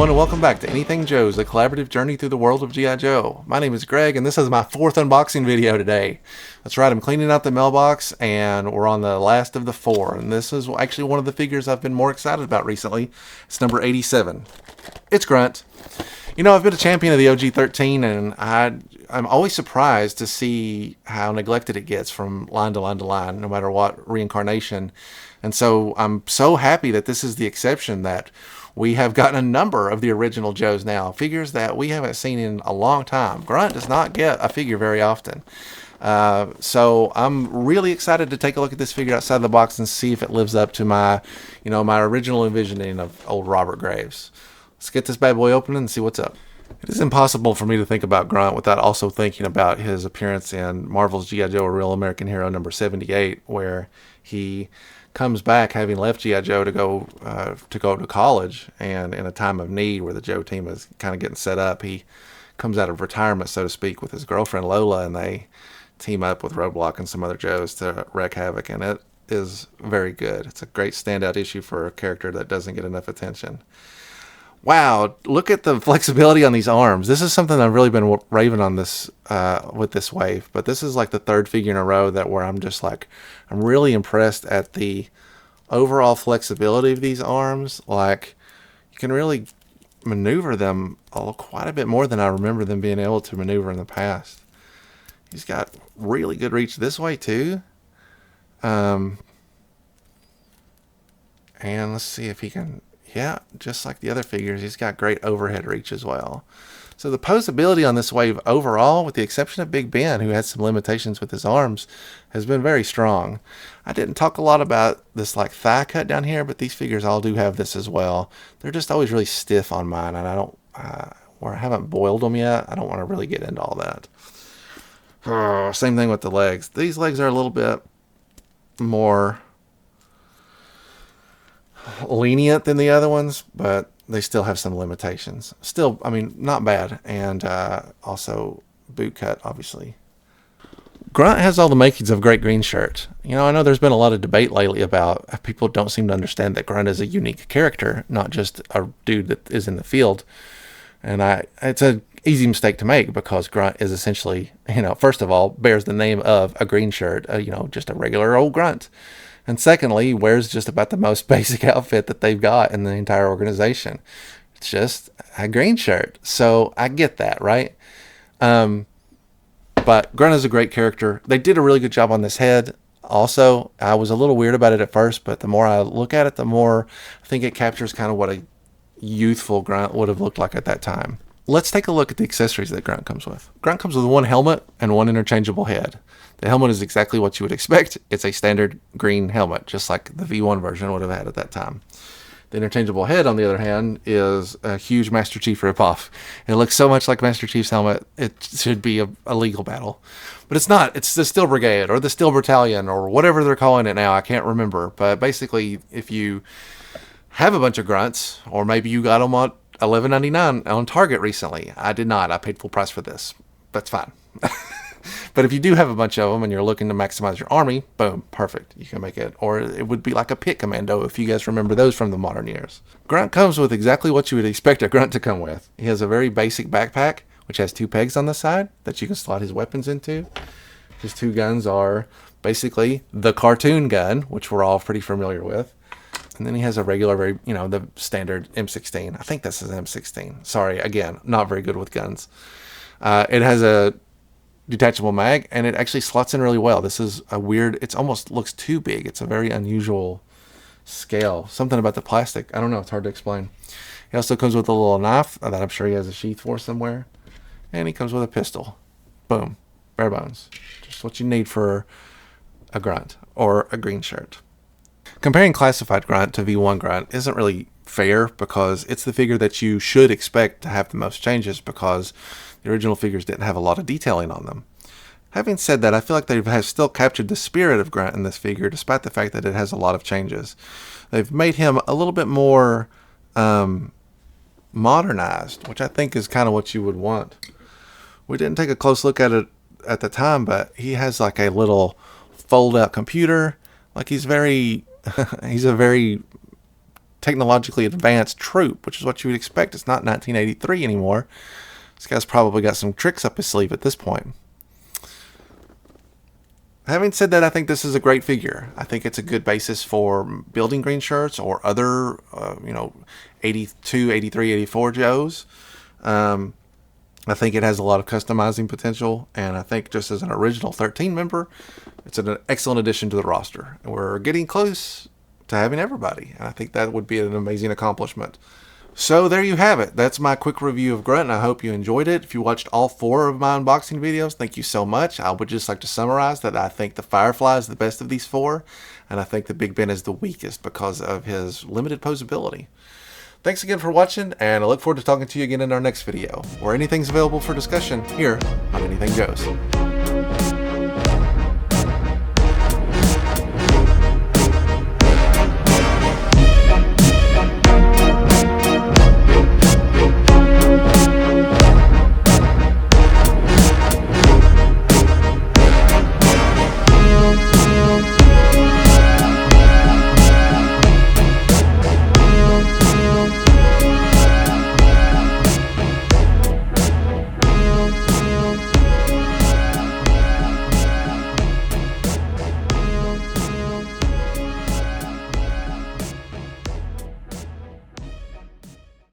everyone, and welcome back to Anything Joe's, a collaborative journey through the world of G.I. Joe. My name is Greg, and this is my fourth unboxing video today. That's right, I'm cleaning out the mailbox, and we're on the last of the four. And this is actually one of the figures I've been more excited about recently. It's number 87. It's Grunt. You know, I've been a champion of the OG-13, and I'm always surprised to see how neglected it gets from line to line to line, no matter what reincarnation. And so I'm so happy that this is the exception, that we have gotten a number of the original Joes now, figures that we haven't seen in a long time. Grunt does not get a figure very often. So I'm really excited to take a look at this figure outside the box and see if it lives up to my, my original envisioning of old Robert Graves. Let's get this bad boy open and see what's up. It is impossible for me to think about Grunt without also thinking about his appearance in Marvel's G.I. Joe, A Real American Hero number 78, where he comes back having left G.I. Joe to go to college, and in a time of need where the Joe team is kind of getting set up, he comes out of retirement, so to speak, with his girlfriend Lola, and they team up with Roadblock and some other Joes to wreak havoc, and it is very good. It's a great standout issue for a character that doesn't get enough attention. Wow, look at the flexibility on these arms. This is something I've really been raving on this with this wave, but this is like the third figure in a row where I'm just like, I'm really impressed at the overall flexibility of these arms. Like, you can really maneuver them quite a bit more than I remember them being able to maneuver in the past. He's got really good reach this way too. And let's see if he can... Yeah, just like the other figures, he's got great overhead reach as well. So the posability on this wave overall, with the exception of Big Ben, who has some limitations with his arms, has been very strong. I didn't talk a lot about this like thigh cut down here, but these figures all do have this as well. They're just always really stiff on mine, and I don't, where I haven't boiled them yet, I don't want to really get into all that. Same thing with the legs. These legs are a little bit more lenient than the other ones, but they still have some limitations. Still, I mean, not bad. And also boot cut, obviously. Grunt has all the makings of a great green shirt. I know there's been a lot of debate lately about people don't seem to understand that Grunt is a unique character, not just a dude that is in the field. And it's an easy mistake to make, because Grunt is essentially, first of all, bears the name of a green shirt, just a regular old Grunt. And secondly, he wears just about the most basic outfit that they've got in the entire organization. It's just a green shirt. So I get that, right? But Grunt is a great character. They did a really good job on this head. Also, I was a little weird about it at first, but the more I look at it, the more I think it captures kind of what a youthful Grunt would have looked like at that time. Let's take a look at the accessories that Grunt comes with. Grunt comes with one helmet and one interchangeable head. The helmet is exactly what you would expect. It's a standard green helmet, just like the V1 version would have had at that time. The interchangeable head, on the other hand, is a huge Master Chief ripoff. It looks so much like Master Chief's helmet, it should be a legal battle. But it's not. It's the Steel Brigade, or the Steel Battalion, or whatever they're calling it now. I can't remember. But basically, if you have a bunch of Grunts, or maybe you got them at $11.99 on Target recently. I did not. I paid full price for this. That's fine. But if you do have a bunch of them and you're looking to maximize your army, boom, perfect. You can make it. Or it would be like a pit commando, if you guys remember those from the modern years. Grunt comes with exactly what you would expect a Grunt to come with. He has a very basic backpack, which has two pegs on the side that you can slot his weapons into. His two guns are basically the cartoon gun, which we're all pretty familiar with. And then he has a regular, the standard M16. I think this is an M16. Sorry, again, not very good with guns. It has a detachable mag, and it actually slots in really well. This is a weird, it almost looks too big. It's a very unusual scale. Something about the plastic, I don't know, it's hard to explain. He also comes with a little knife that I'm sure he has a sheath for somewhere. And he comes with a pistol. Boom. Bare bones. Just what you need for a Grunt or a green shirt. Comparing classified Grunt to V1 Grunt isn't really fair, because it's the figure that you should expect to have the most changes, because the original figures didn't have a lot of detailing on them. Having said that, I feel like they have still captured the spirit of Grunt in this figure, despite the fact that it has a lot of changes. They've made him a little bit more modernized, which I think is kind of what you would want. We didn't take a close look at it at the time, but he has like a little fold-out computer. Like, he's a very technologically advanced troop, which is what you would expect. It's not 1983 anymore. This guy's probably got some tricks up his sleeve at this point. Having said that, I think this is a great figure. I think it's a good basis for building green shirts or other, 82, 83, 84 Joes. I think it has a lot of customizing potential, and I think just as an original 13 member, it's an excellent addition to the roster. And we're getting close to having everybody, and I think that would be an amazing accomplishment. So there you have it. That's my quick review of Grunt, and I hope you enjoyed it. If you watched all 4 of my unboxing videos, thank you so much. I would just like to summarize that I think the Firefly is the best of these 4, and I think the Big Ben is the weakest because of his limited posability. Thanks again for watching, and I look forward to talking to you again in our next video, where anything's available for discussion here on Anything Goes.